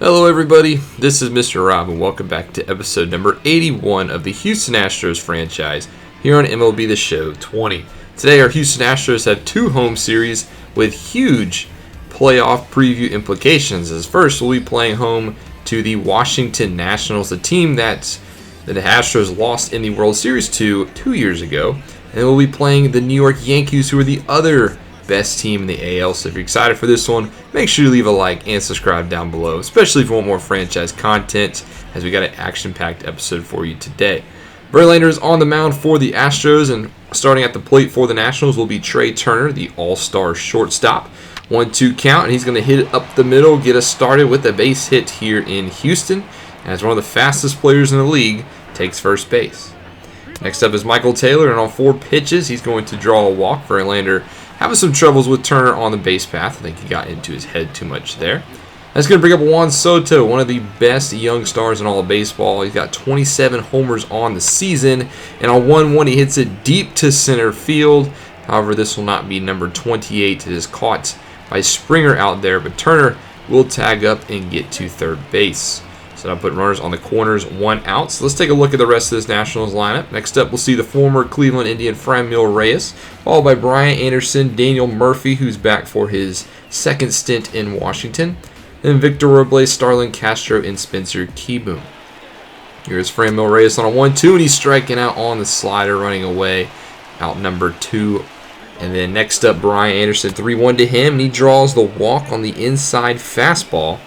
Hello everybody, this is Mr. Rob and welcome back to episode number 81 of the Houston Astros franchise here on MLB The Show 20. Today our Houston Astros have two home series with huge playoff preview implications. As first we'll be playing home to the Washington Nationals, the team that the Astros lost in the World Series to 2 years ago. And we'll be playing the New York Yankees, who are the other best team in the AL. So if you're excited for this one, make sure you leave a like and subscribe down below, especially if you want more franchise content, as we got an action-packed episode for you today. Verlander is on the mound for the Astros, and starting at the plate for the Nationals will be Trey Turner, the all-star shortstop. 1-2 count, and he's going to hit it up the middle, get us started with a base hit here in Houston, as one of the fastest players in the league takes first base. Next up is Michael Taylor, and on 4 pitches, he's going to draw a walk. Verlander having some troubles with Turner on the base path. I think he got into his head too much there. That's going to bring up Juan Soto, one of the best young stars in all of baseball. He's got 27 homers on the season, and on 1-1 he hits it deep to center field. However, this will not be number 28. It is caught by Springer out there, but Turner will tag up and get to third base. So I'll put runners on the corners, 1 out. So let's take a look at the rest of this Nationals lineup. Next up, we'll see the former Cleveland Indian Franmil Reyes, followed by Brian Anderson, Daniel Murphy, who's back for his second stint in Washington, then Victor Robles, Starlin Castro, and Spencer Keyboom. Here's Franmil Reyes on a 1-2, and he's striking out on the slider, running away, out number 2. And then next up, Brian Anderson, 3-1 to him, and he draws the walk on the inside fastball.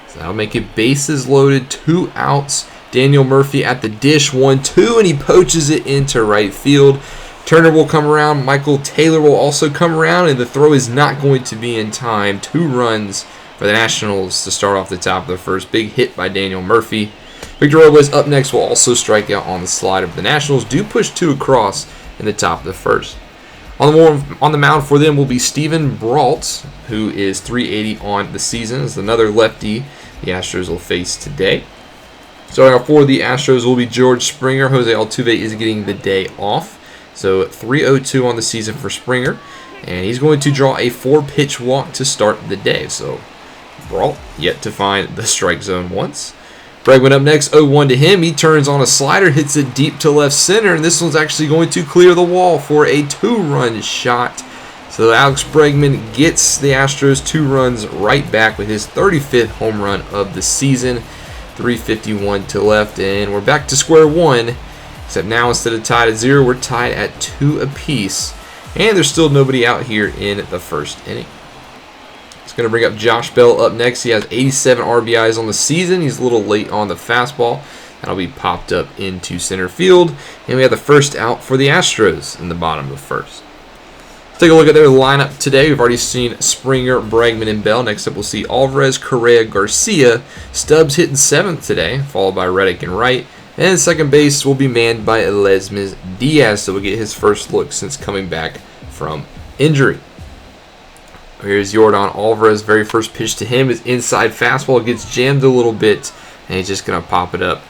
So that'll make it bases loaded, 2 outs. Daniel Murphy at the dish, 1-2, and he poaches it into right field. Turner will come around. Michael Taylor will also come around, and the throw is not going to be in time. 2 runs for the Nationals to start off the top of the first. Big hit by Daniel Murphy. Victor Robles up next will also strike out on the slider, but the Nationals do push 2 across in the top of the first. On the mound for them will be Steven Brault, who is .380 on the season. It's another lefty the Astros will face today. Starting off for the Astros will be George Springer. Jose Altuve is getting the day off. So 302 on the season for Springer. And he's going to draw a 4-pitch walk to start the day. So Brault yet to find the strike zone once. Bregman up next, 0-1 to him. He turns on a slider, hits it deep to left center, and this one's actually going to clear the wall for a 2-run shot. So Alex Bregman gets the Astros 2 runs right back with his 35th home run of the season. 3:51 to left, and we're back to square one. Except now instead of tied at 0, we're tied at 2 apiece. And there's still nobody out here in the first inning. It's going to bring up Josh Bell up next. He has 87 RBIs on the season. He's a little late on the fastball. That'll be popped up into center field. And we have the first out for the Astros in the bottom of the first. Let's take a look at their lineup today. We've already seen Springer, Bregman, and Bell. Next up, we'll see Alvarez, Correa, Garcia. Stubbs hitting 7th today, followed by Reddick and Wright. And second base will be manned by Lesmes Diaz, so we'll get his first look since coming back from injury. Here's Yordan Alvarez. Very first pitch to him is inside fastball. It gets jammed a little bit, and he's just going to pop it up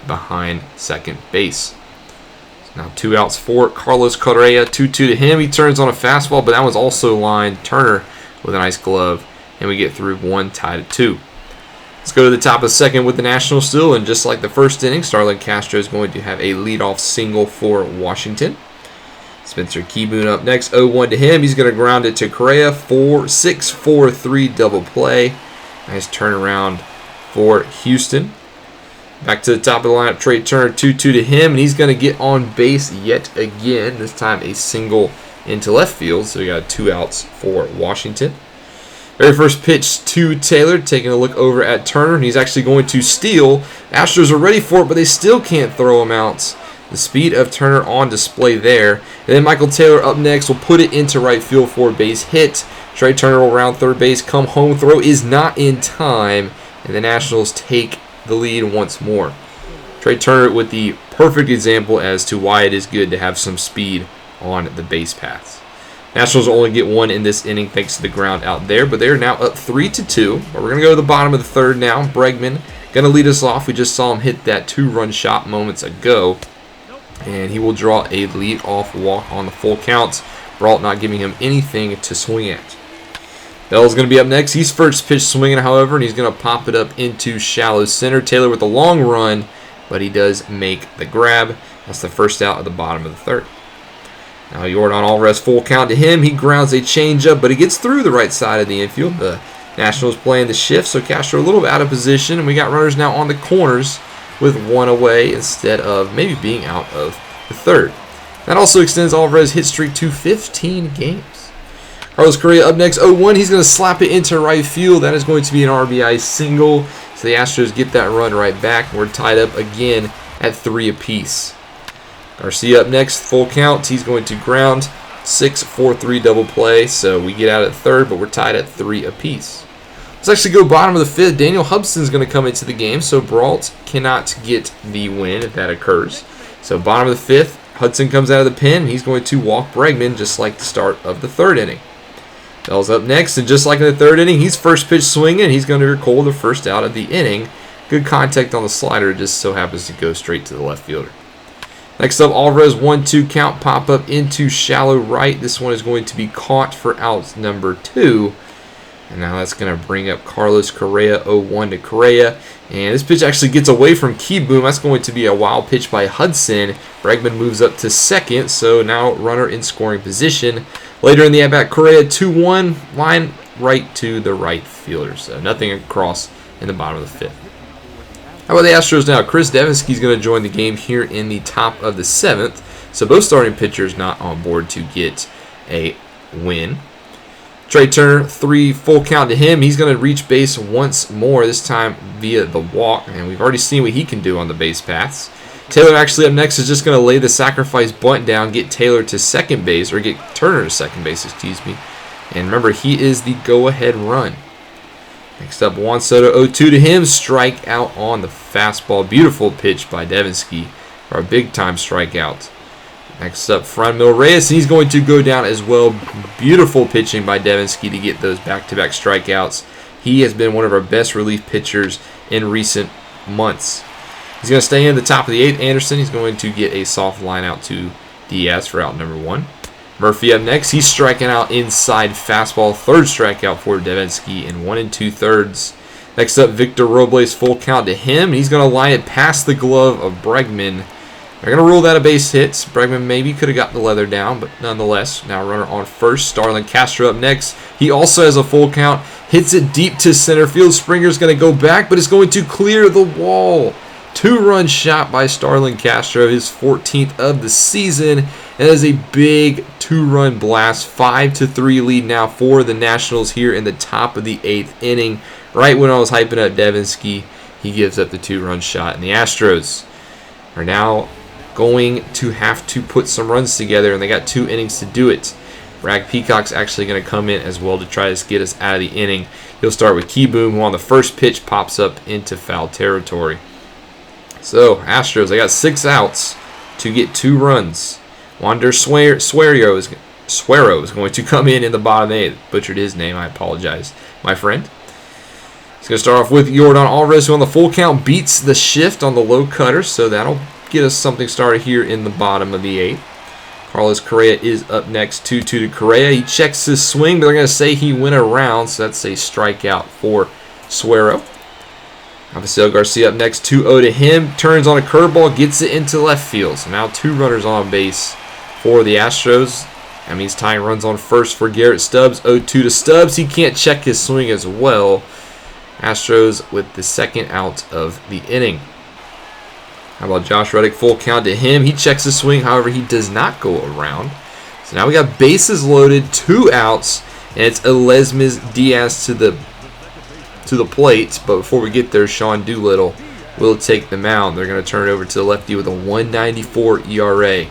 behind second base. Now 2 outs for Carlos Correa. 2-2 to him. He turns on a fastball, but that one's also lined. Turner with a nice glove, and we get through 1, tied at 2. Let's go to the top of the second with the Nationals still, and just like the first inning, Starlin Castro is going to have a leadoff single for Washington. Spencer Keyboom up next, 0-1 to him. He's going to ground it to Correa. 6-4-3 double play. Nice turnaround for Houston. Back to the top of the lineup, Trey Turner, 2-2 to him, and he's going to get on base yet again. This time a single into left field, so we got 2 outs for Washington. Very first pitch to Taylor, taking a look over at Turner, and he's actually going to steal. Astros are ready for it, but they still can't throw him out. The speed of Turner on display there. And then Michael Taylor up next will put it into right field for a base hit. Trey Turner will round third base, come home, throw is not in time, and the Nationals take the lead once more. Trey Turner with the perfect example as to why it is good to have some speed on the base paths. Nationals only get 1 in this inning thanks to the ground out there, but they're now up 3-2. But we're going to go to the bottom of the third now. Bregman going to lead us off. We just saw him hit that 2-run shot moments ago. And he will draw a lead-off walk on the full count. Brault not giving him anything to swing at. Bell's going to be up next. He's first pitch swinging, however, and he's going to pop it up into shallow center. Taylor with a long run, but he does make the grab. That's the first out of the bottom of the third. Now Yordan Alvarez, full count to him. He grounds a changeup, but he gets through the right side of the infield. The Nationals playing the shift, so Castro a little bit out of position, and we got runners now on the corners with one away instead of maybe being out of the third. That also extends Alvarez's hit streak to 15 games. Carlos Correa up next, 0-1. He's going to slap it into right field. That is going to be an RBI single. So the Astros get that run right back. We're tied up again at 3 apiece. Garcia up next, full count. He's going to ground. 6-4-3 double play. So we get out at third, but we're tied at 3 apiece. Let's actually go bottom of the fifth. Daniel Hubson's going to come into the game, so Brault cannot get the win if that occurs. So bottom of the fifth, Hudson comes out of the pen. He's going to walk Bregman just like the start of the third inning. Bell's up next, and just like in the third inning, he's first pitch swinging. He's going to recall the first out of the inning. Good contact on the slider. It just so happens to go straight to the left fielder. Next up, Alvarez 1-2 count, pop up into shallow right. This one is going to be caught for out number 2. And now that's going to bring up Carlos Correa, 0-1 to Correa. And this pitch actually gets away from Keyboom. That's going to be a wild pitch by Hudson. Bregman moves up to second, so now runner in scoring position. Later in the at-bat, Correa 2-1, line right to the right fielder. So nothing across in the bottom of the fifth. How about the Astros now? Chris Devinsky's going to join the game here in the top of the seventh. So both starting pitchers not on board to get a win. Trey Turner, 3 full count to him. He's going to reach base once more, this time via the walk. And we've already seen what he can do on the base paths. Taylor actually up next is just going to lay the sacrifice bunt down, get Taylor to second base, or get Turner to second base, excuse me. And remember, he is the go-ahead run. Next up, Juan Soto, 0-2 to him. Strike out on the fastball. Beautiful pitch by Devinsky, or a big-time strikeout. Next up, Franmil Reyes, and he's going to go down as well. Beautiful pitching by Devinsky to get those back-to-back strikeouts. He has been one of our best relief pitchers in recent months. He's going to stay in the top of the 8th. Anderson, he's going to get a soft line out to Diaz for out number 1. Murphy up next. He's striking out inside fastball. Third strikeout for Devinsky in 1 2/3. Next up, Victor Robles, full count to him. He's going to line it past the glove of Bregman. They're going to rule that a base hit. Bregman maybe could have got the leather down, but nonetheless, now runner on first. Starlin Castro up next. He also has a full count. Hits it deep to center field. Springer's going to go back, but it's going to clear the wall. 2-run shot by Starlin Castro, his 14th of the season. That is a big 2-run blast. 5-3 lead now for the Nationals here in the top of the 8th inning. Right when I was hyping up Devinsky, he gives up the 2-run shot. And the Astros are now going to have to put some runs together, and they got 2 innings to do it. Bragg Peacock's actually going to come in as well to try to get us out of the inning. He'll start with Keyboom, who on the first pitch pops up into foul territory. So, Astros, they got 6 outs to get 2 runs. Wander Suero is going to come in the bottom 8th. Butchered his name, I apologize, my friend. He's going to start off with Yordan Alvarez, who on the full count beats the shift on the low cutter, so that'll get us something started here in the bottom of the 8th. Carlos Correa is up next, 2-2 to Correa. He checks his swing, but they're going to say he went around, so that's a strikeout for Suero. Avisail Garcia up next, 2-0 to him. Turns on a curveball, gets it into left field. So now 2 runners on base for the Astros. That means tying runs on first for Garrett Stubbs. 0-2 to Stubbs. He can't check his swing as well. Astros with the second out of the inning. How about Josh Reddick? Full count to him. He checks his swing. However, he does not go around. So now we got bases loaded, 2 outs. And it's Elizmez Diaz to the plate, but before we get there, Sean Doolittle will take the mound. They're going to turn it over to the lefty with a 1.94 ERA.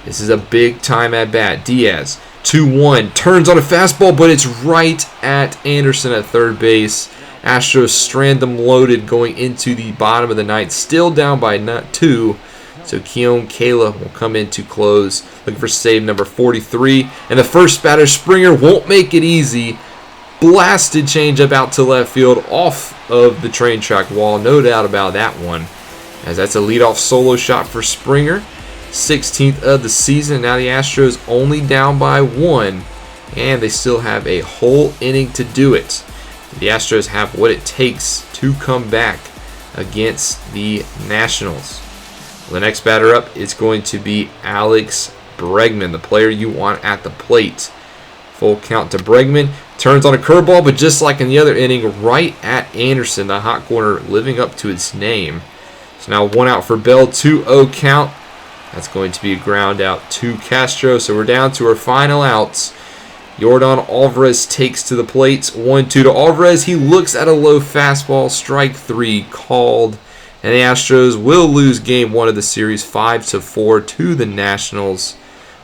This is a big time at bat. Diaz, 2-1, turns on a fastball, but it's right at Anderson at third base. Astros strand them loaded going into the bottom of the ninth, still down by 2. So Keon Kayla will come in to close, looking for save number 43. And the first batter, Springer, won't make it easy. Blasted changeup out to left field off of the train track wall. No doubt about that one, as that's a leadoff solo shot for Springer. 16th of the season. Now the Astros only down by 1 and they still have a whole inning to do it. The Astros have what it takes to come back against the Nationals. The next batter up is going to be Alex Bregman, the player you want at the plate. Full count to Bregman. Turns on a curveball, but just like in the other inning, right at Anderson, the hot corner living up to its name. So now 1 out for Bell, 2-0 count. That's going to be a ground out to Castro. So we're down to our final outs. Yordan Alvarez takes to the plate. 1-2 to Alvarez. He looks at a low fastball. Strike 3 called. And the Astros will lose game 1 of the series 5-4 to the Nationals.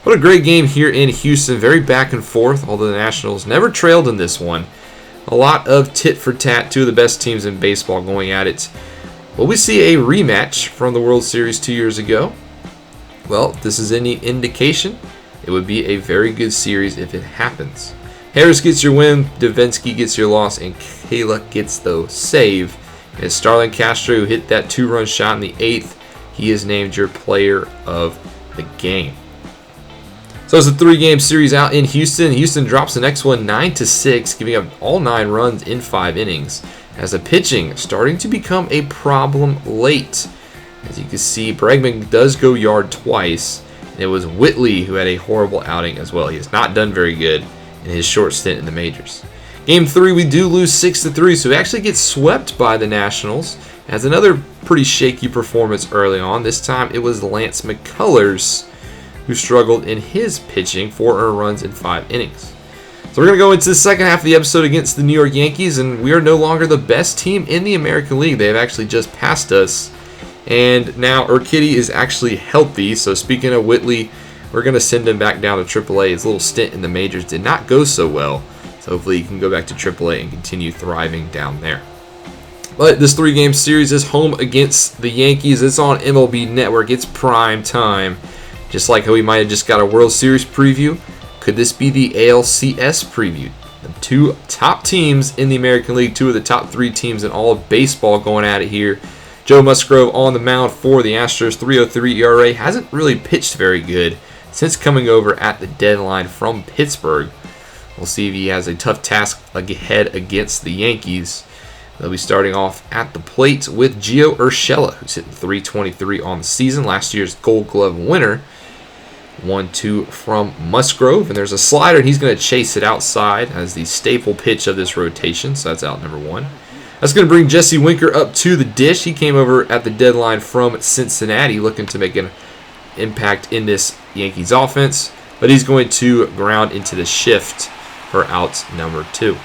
What a great game here in Houston. Very back and forth, although the Nationals never trailed in this one. A lot of tit for tat. Two of the best teams in baseball going at it. Will we see a rematch from the World Series 2 years ago? Well, if this is any indication, it would be a very good series if it happens. Harris gets your win, Davinsky gets your loss, and Kayla gets the save. And it's Starlin Castro who hit that 2-run shot in the 8th. He is named your player of the game. So it's a 3-game series out in Houston. Houston drops the next one 9-6, giving up all 9 runs in 5 innings. As the pitching starting to become a problem late. As you can see, Bregman does go yard twice. And it was Whitley who had a horrible outing as well. He has not done very good in his short stint in the majors. Game 3, we do lose 6-3, so we actually get swept by the Nationals. As another pretty shaky performance early on. This time it was Lance McCullers who struggled in his pitching, 4 earned runs in 5 innings. So we're going to go into the second half of the episode against the New York Yankees, and we are no longer the best team in the American League. They have actually just passed us. And now Urquidy is actually healthy. So speaking of Whitley, we're going to send him back down to AAA. His little stint in the majors did not go so well. So hopefully he can go back to AAA and continue thriving down there. But this 3-game series is home against the Yankees. It's on MLB Network. It's prime time. Just like how we might have just got a World Series preview, could this be the ALCS preview? The 2 top teams in the American League, 2 of the top 3 teams in all of baseball going at it here. Joe Musgrove on the mound for the Astros, 3.03 ERA. Hasn't really pitched very good since coming over at the deadline from Pittsburgh. We'll see if he has a tough task ahead against the Yankees. They'll be starting off at the plate with Gio Urshela, who's hitting .323 on the season, last year's Gold Glove winner. 1-2 from Musgrove, and there's a slider, and he's going to chase it outside as the staple pitch of this rotation, so that's out number 1. That's going to bring Jesse Winker up to the dish. He came over at the deadline from Cincinnati looking to make an impact in this Yankees offense, but he's going to ground into the shift for out number 2.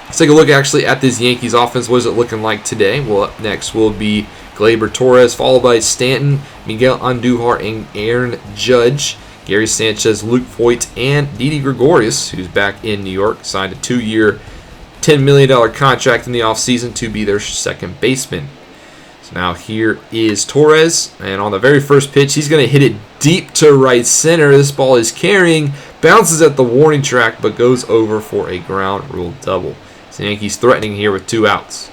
Let's take a look actually at this Yankees offense. What is it looking like today? Well, up next will be Gleyber Torres, followed by Stanton, Miguel Andujar, and Aaron Judge. Gary Sanchez, Luke Voigt, and Didi Gregorius, who's back in New York, signed a 2-year, $10 million contract in the offseason to be their second baseman. So now here is Torres, and on the very first pitch, he's going to hit it deep to right center. This ball is carrying, bounces at the warning track, but goes over for a ground rule double. So the Yankees threatening here with 2 outs.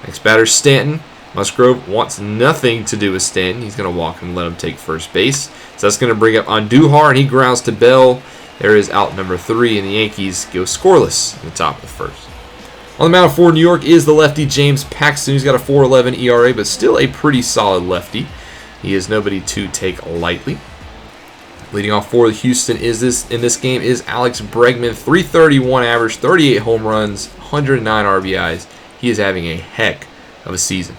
Next batter, Stanton. Musgrove wants nothing to do with Stanton. He's going to walk and let him take first base. So that's going to bring up Andujar, and he grounds to Bell. There is out number 3, and the Yankees go scoreless in the top of the first. On the mound for New York is the lefty James Paxton. He's got a 4.11 ERA, but still a pretty solid lefty. He is nobody to take lightly. Leading off for Houston in this game is Alex Bregman, 331 average, 38 home runs, 109 RBIs. He is having a heck of a season.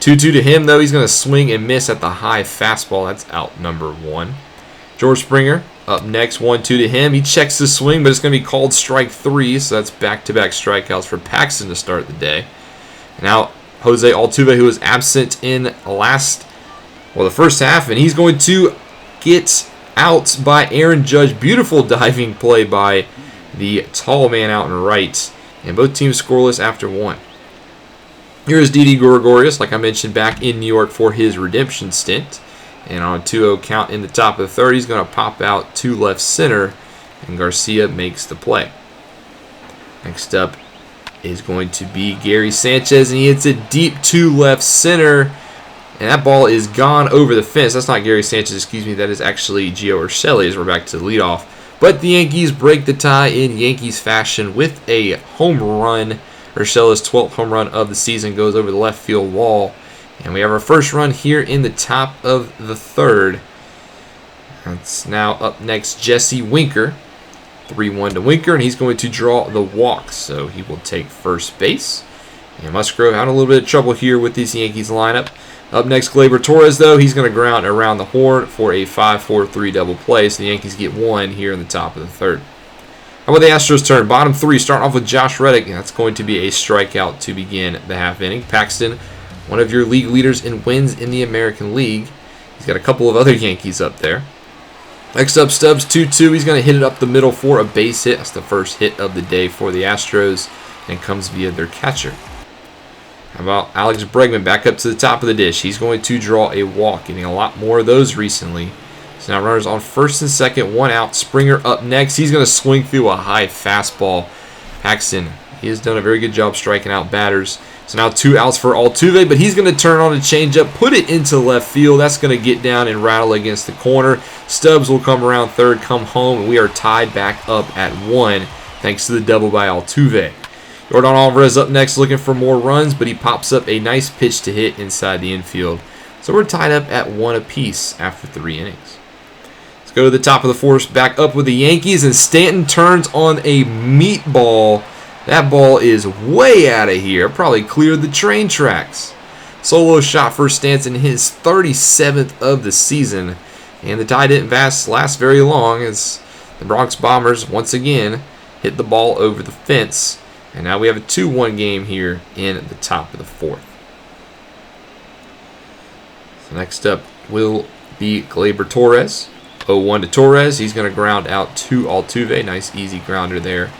2-2 to him, though. He's going to swing and miss at the high fastball. That's out number 1. George Springer up next, 1-2 to him. He checks the swing, but it's going to be called strike 3, so that's back-to-back strikeouts for Paxton to start the day. Now, Jose Altuve, who was absent in the first half, and he's going to get out by Aaron Judge. Beautiful diving play by the tall man out and right, and both teams scoreless after 1. Here's Didi Gregorius, like I mentioned, back in New York for his redemption stint. And on a 2-0 count in the top of the third, he's going to pop out to left center, and Garcia makes the play. Next up is going to be Gary Sanchez, and he hits it deep to left center, and that ball is gone over the fence. That's not Gary Sanchez, excuse me. That is actually Gio Urshela, as we're back to the leadoff. But the Yankees break the tie in Yankees fashion with a home run. Urshela's 12th home run of the season goes over the left field wall. And we have our first run here in the top of the third. That's now up next, Jesse Winker. 3-1 to Winker, and he's going to draw the walk, so he will take first base. And Musgrove having a little bit of trouble here with this Yankees lineup. Up next, Gleyber Torres, though. He's going to ground around the horn for a 5-4-3 double play, so the Yankees get one here in the top of the third. How about the Astros' turn? Bottom three, starting off with Josh Reddick. That's going to be a strikeout to begin the half inning. Paxton, one of your league leaders in wins in the American League. He's got a couple of other Yankees up there. Next up, Stubbs, 2-2. He's going to hit it up the middle for a base hit. That's the first hit of the day for the Astros, and comes via their catcher. How about Alex Bregman back up to the top of the dish? He's going to draw a walk, getting a lot more of those recently. So now runners on first and second, one out. Springer up next. He's going to swing through a high fastball. Paxton, he has done a very good job striking out batters. So now 2 outs for Altuve, but he's going to turn on a changeup, put it into left field. That's going to get down and rattle against the corner. Stubbs will come around third, come home, and we are tied back up at 1 thanks to the double by Altuve. Jordan Alvarez up next looking for more runs, but he pops up a nice pitch to hit inside the infield. So we're tied up at 1 apiece after 3 innings. Let's go to the top of the fourth, back up with the Yankees, and Stanton turns on a meatball. That ball is way out of here. Probably cleared the train tracks. Solo shot for Stanton, his 37th of the season. And the tie didn't last very long as the Bronx Bombers once again hit the ball over the fence. And now we have a 2-1 game here in the top of the fourth. So next up will be Gleyber Torres. 0-1 to Torres. He's going to ground out to Altuve. Nice easy grounder there.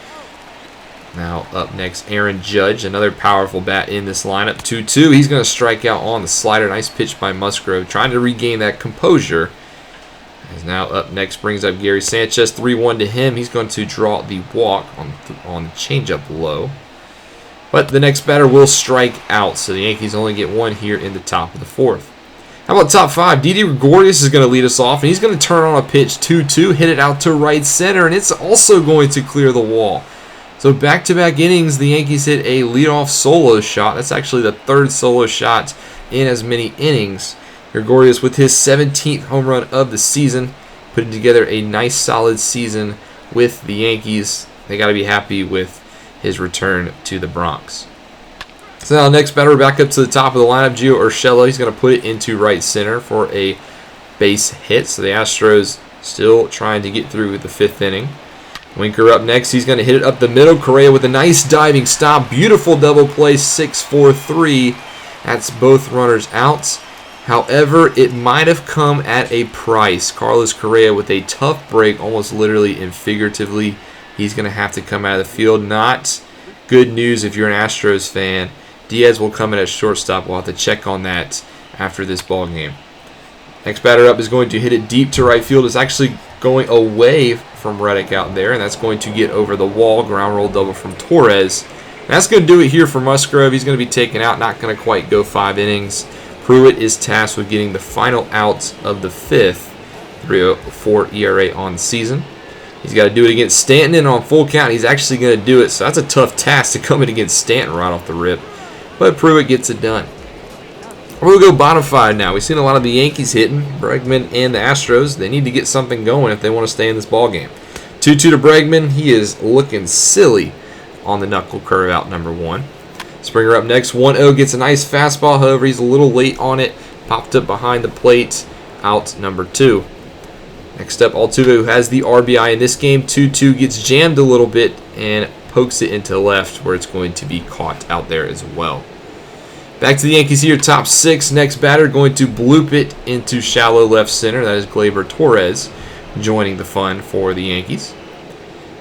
Now up next, Aaron Judge, another powerful bat in this lineup. 2-2. He's going to strike out on the slider. Nice pitch by Musgrove, trying to regain that composure. As now up next brings up Gary Sanchez. 3-1 to him. He's going to draw the walk on the changeup low. But the next batter will strike out, so the Yankees only get one here in the top of the fourth. How about top 5? Didi Gregorius is going to lead us off, and he's going to turn on a pitch 2-2, hit it out to right center, and it's also going to clear the wall. So back-to-back innings, the Yankees hit a leadoff solo shot. That's actually the 3rd solo shot in as many innings. Gregorius with his 17th home run of the season, putting together a nice solid season with the Yankees. They got to be happy with his return to the Bronx. So now next batter back up to the top of the lineup, Gio Urshela. He's going to put it into right center for a base hit. So the Astros still trying to get through the 5th inning. Winker up next. He's going to hit it up the middle. Correa with a nice diving stop. Beautiful double play, 6-4-3. That's both runners out. However, it might have come at a price. Carlos Correa with a tough break, almost literally and figuratively. He's going to have to come out of the field. Not good news if you're an Astros fan. Diaz will come in at shortstop. We'll have to check on that after this ball game. Next batter up is going to hit it deep to right field. It's actually going away from Reddick out there, and that's going to get over the wall. Ground roll double from Torres. And that's going to do it here for Musgrove. He's going to be taken out. Not going to quite go 5 innings. Pruitt is tasked with getting the final out of the 5th. 3.04 ERA on the season. He's got to do it against Stanton, and on full count, he's actually going to do it. So that's a tough task to come in against Stanton right off the rip. But Pruitt gets it done. We'll go bottom 5 now. We've seen a lot of the Yankees hitting, Bregman and the Astros. They need to get something going if they want to stay in this ball game. 2-2 to Bregman. He is looking silly on the knuckle curve out number 1. Springer up next. 1-0 gets a nice fastball. However, he's a little late on it. Popped up behind the plate. Out number 2. Next up, Altuve, who has the RBI in this game. 2-2 gets jammed a little bit and pokes it into left where it's going to be caught out there as well. Back to the Yankees here, top 6. Next batter going to bloop it into shallow left center. That is Gleyber Torres joining the fun for the Yankees.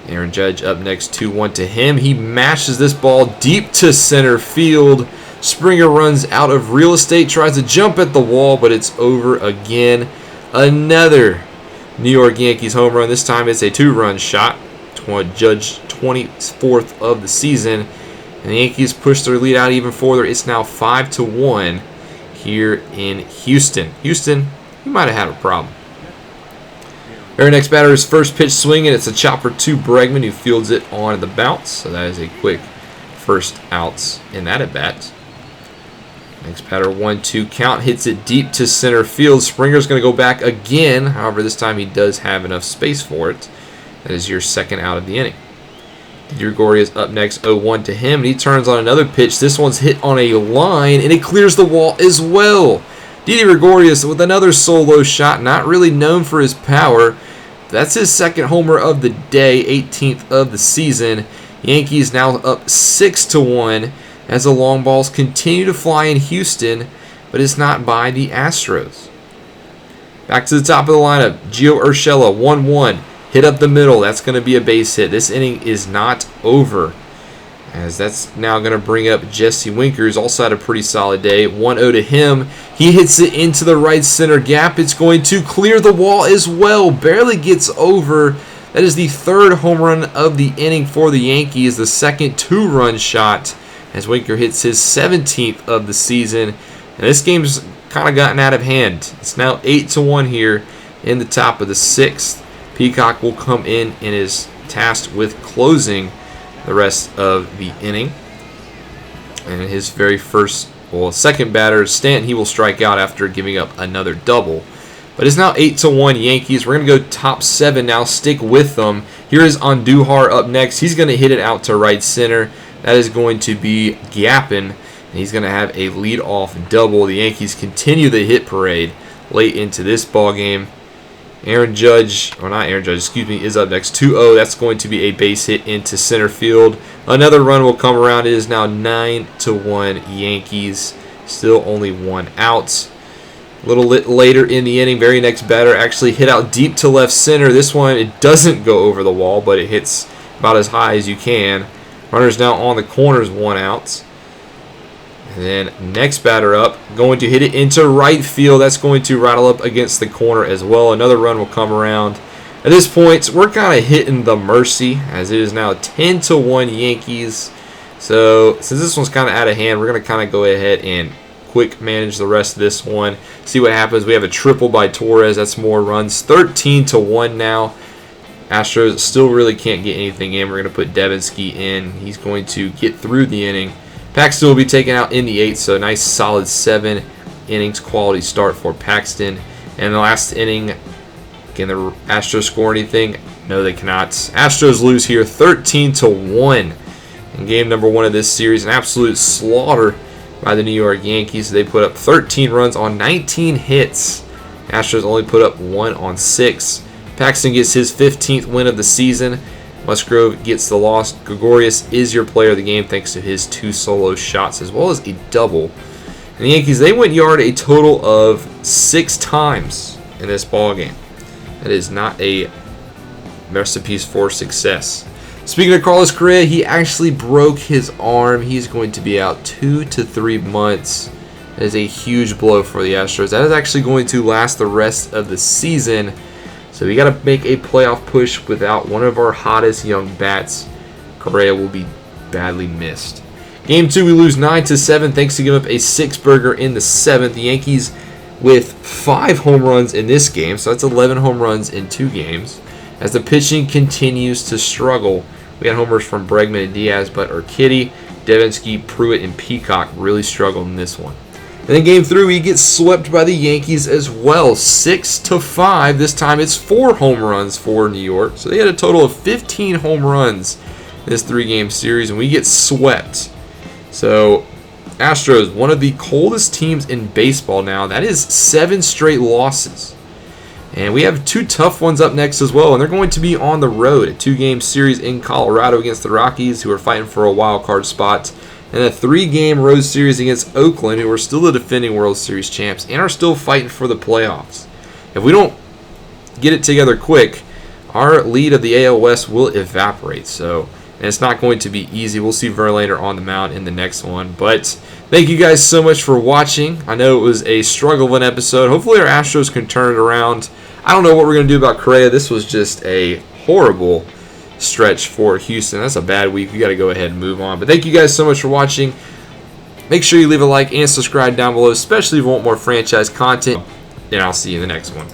Aaron Judge up next, 2-1 to him. He mashes this ball deep to center field. Springer runs out of real estate, tries to jump at the wall, but it's over again. Another New York Yankees home run. This time it's a 2-run shot. Judge 24th of the season. And the Yankees push their lead out even further. It's now 5-1 here in Houston. Houston, you might have had a problem. Very next batter is first pitch swinging. It's a chopper to Bregman, who fields it on the bounce. So that is a quick first outs in that at bat. Next batter, 1-2 count, hits it deep to center field. Springer's going to go back again. However, this time he does have enough space for it. That is your second out of the inning. Gregorius up next, 0-1 to him, and he turns on another pitch. This one's hit on a line, and it clears the wall as well. Gregorius with another solo shot, not really known for his power. That's his second homer of the day, 18th of the season. Yankees now up 6-1 as the long balls continue to fly in Houston, but it's not by the Astros. Back to the top of the lineup, Gio Urshela, 1-1. Hit up the middle. That's going to be a base hit. This inning is not over, as that's now going to bring up Jesse Winker, who's also had a pretty solid day. 1-0 to him. He hits it into the right center gap. It's going to clear the wall as well. Barely gets over. That is the third home run of the inning for the Yankees. The second two-run shot as Winker hits his 17th of the season. And this game's kind of gotten out of hand. It's now 8-1 here in the top of the sixth. Peacock will come in and is tasked with closing the rest of the inning. And his very second batter, Stanton, he will strike out after giving up another double. But it's now 8-1 Yankees. We're going to go top 7 now. Stick with them. Here is Andujar up next. He's going to hit it out to right center. That is going to be Gappin, and he's going to have a leadoff double. The Yankees continue the hit parade late into this ball game. Is up next. 2-0. That's going to be a base hit into center field. Another run will come around. It is now 9-1 Yankees. Still only one out. A little later in the inning, very next batter actually hit out deep to left center. This one, it doesn't go over the wall, but it hits about as high as you can. Runner's now on the corners, 1 out. And then next batter up, going to hit it into right field. That's going to rattle up against the corner as well. Another run will come around. At this point, we're kind of hitting the mercy, as it is now 10-1 Yankees. So since this one's kind of out of hand, we're going to kind of go ahead and quick manage the rest of this one. See what happens. We have a triple by Torres. That's more runs. 13-1 now. Astros still really can't get anything in. We're going to put Devinsky in. He's going to get through the inning. Paxton will be taken out in the 8th, so a nice solid 7 innings quality start for Paxton. And the last inning, can the Astros score anything? No, they cannot. Astros lose here 13-1 in game number 1 of this series. An absolute slaughter by the New York Yankees. They put up 13 runs on 19 hits. Astros only put up 1 on 6. Paxton gets his 15th win of the season. Musgrove gets the loss. Gregorius is your player of the game thanks to his 2 solo shots as well as a double. And the Yankees, they went yard a total of 6 times in this ball game. That is not a recipe for success. Speaking of Carlos Correa, he actually broke his arm. He's going to be out 2 to 3 months. That is a huge blow for the Astros. That is actually going to last the rest of the season. So we got to make a playoff push without one of our hottest young bats. Correa will be badly missed. Game 2, we lose 9-7 thanks to giving up a 6-burger in the 7th. The Yankees with 5 home runs in this game, so that's 11 home runs in 2 games. As the pitching continues to struggle, we had homers from Bregman and Diaz, but Urquidy, Devinsky, Pruitt, and Peacock really struggled in this one. And then game 3, we get swept by the Yankees as well, 6-5. This time it's 4 home runs for New York. So they had a total of 15 home runs in this 3-game series, and we get swept. So Astros, one of the coldest teams in baseball now. That is 7 straight losses. And we have 2 tough ones up next as well, and they're going to be on the road. A 2-game series in Colorado against the Rockies, who are fighting for a wild card spot. And a 3-game road series against Oakland, who are still the defending World Series champs and are still fighting for the playoffs. If we don't get it together quick, our lead of the AL West will evaporate. So, and it's not going to be easy. We'll see Verlander on the mound in the next one. But thank you guys so much for watching. I know it was a struggle of an episode. Hopefully our Astros can turn it around. I don't know what we're going to do about Correa. This was just a horrible stretch for Houston. That's a bad week. We got to go ahead and move on. But thank you guys so much for watching. Make sure you leave a like and subscribe down below, especially if you want more franchise content. And I'll see you in the next one.